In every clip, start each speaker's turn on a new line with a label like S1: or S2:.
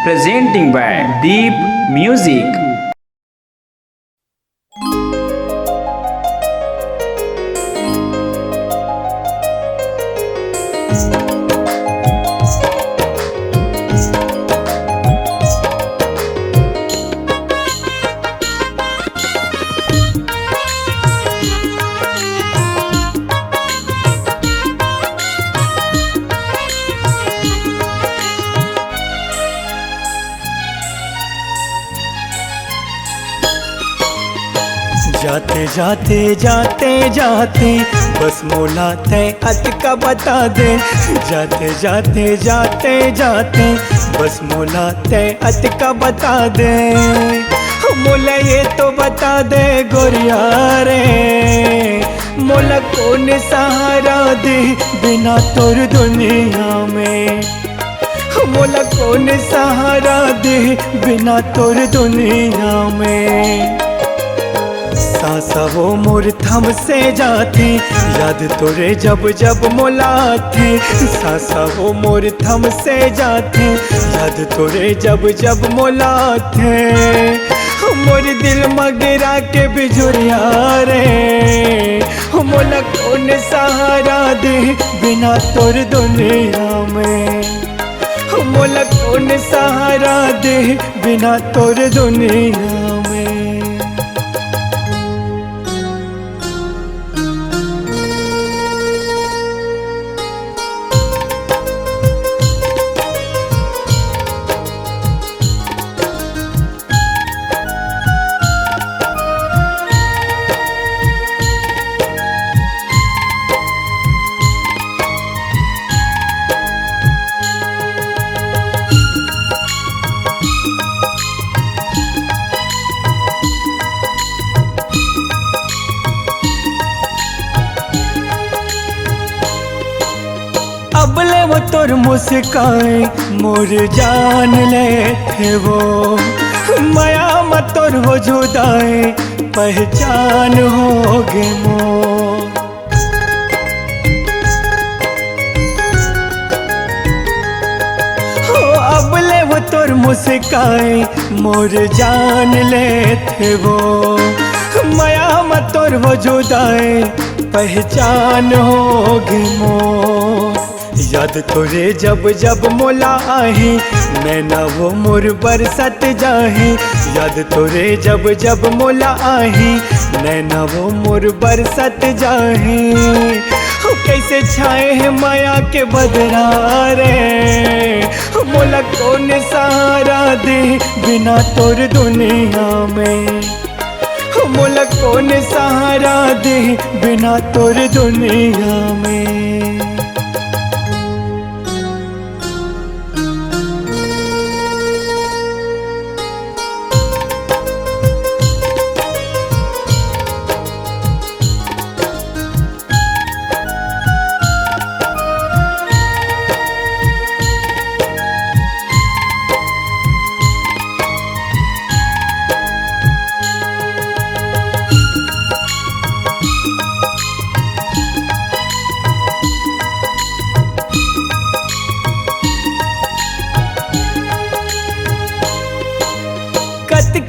S1: presenting by Deep Music.
S2: जाते जाते जाते जाते बस मोला तय अटका बता दे। जाते जाते जाते जाते बस मोला तय अटका बता दे। मोला ये तो बता दे गोरिया रे, मोला कौन सहारा दे बिना तोर दुनिया में। मोला कौन सहारा दे बिना तोर दुनिया में। सासा वो मोर थम से जाती याद तोरे जब जब मोला थे। सासा वो मोर थम से जाती याद तोरे जब जब मोला थे। मोर दिल मगरा के बिजुरिया रे, मोला कौन सहारा दे बिना तोर दुनिया में। मोला कौन सहारा दे बिना तोर दुनिया में। अबले वो तोर मुस्कान मोर जान लेते वो। माया मत तोर हो जुदाई पहचान होगे मोर। हो अबले वो तोर मुस्कान मोर जान लेते वो। माया मत तोर हो जुदाई पहचान होगे मोर। याद तोरे जब जब मोला आही नैना वो मोर बरसत जाही। याद तोरे जब जब मोला आही नैना वो मोर बरसत जाही। हो कैसे छाए हैं माया के बदरा रे, मोला कौन सहारा दे बिना तोर दुनिया में। मोला कौन सहारा दे बिना तोर दुनिया में।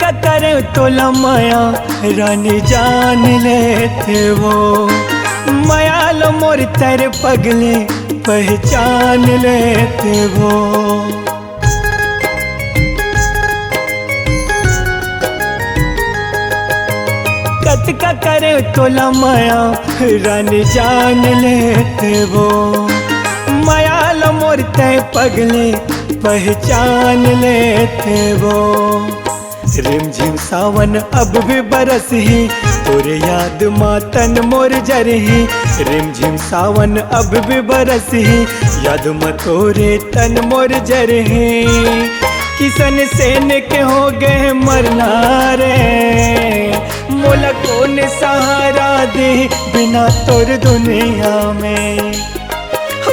S2: का करे तो माया रानी जान लेते वो। माया लो मोर तेरे पगले पहचान लेते वो। कत का करे तो माया रानी जान लेते वो। माया लो मोर तेरे पगले पहचान लेते वो। रिमझिम सावन अब भी बरस ही तोरे याद मातन मोर जरही। रिमझिम सावन अब भी बरस ही याद तोरे तन मोर जरही। किसन सेन के हो गए मरना रे, मोला कौन सहारा दे बिना तोर दुनिया में।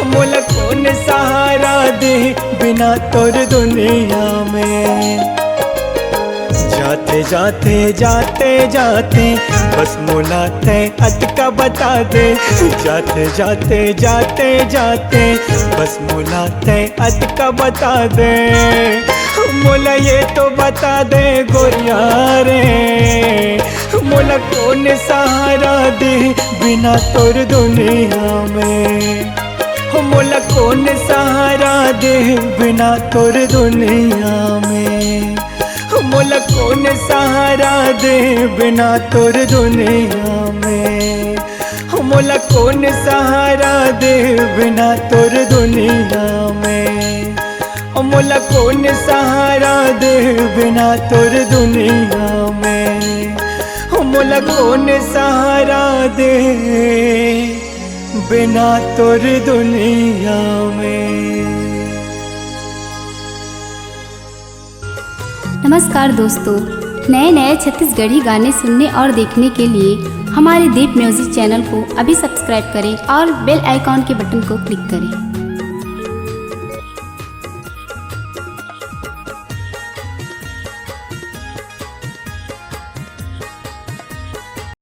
S2: मोला कौन सहारा दे बिना तोर दुनिया में। जाते जाते जाते जाते बस मोला तय अटका बता दे। जाते जाते जाते जाते बस मोला तय अटका बता दे। बता दे गोरिया रे, मोला कौन सहारा दे बिना तोर दुनिया में, मोला कौन सहारा दे बिना तोर दुनिया में, मोला कौन सहारा दे बिना तोर दुनिया में, मोला कौन सहारा दे बिना तोर दुनिया में, मोला कौन सहारा दे बिना तोर दुनिया में, मोला कौन सहारा दे बिना तोर दुनिया में।
S3: नमस्कार दोस्तों, नए नए छत्तीसगढ़ी गाने सुनने और देखने के लिए हमारे दीप म्यूजिक चैनल को अभी सब्सक्राइब करें और बेल आइकॉन के बटन को क्लिक करें।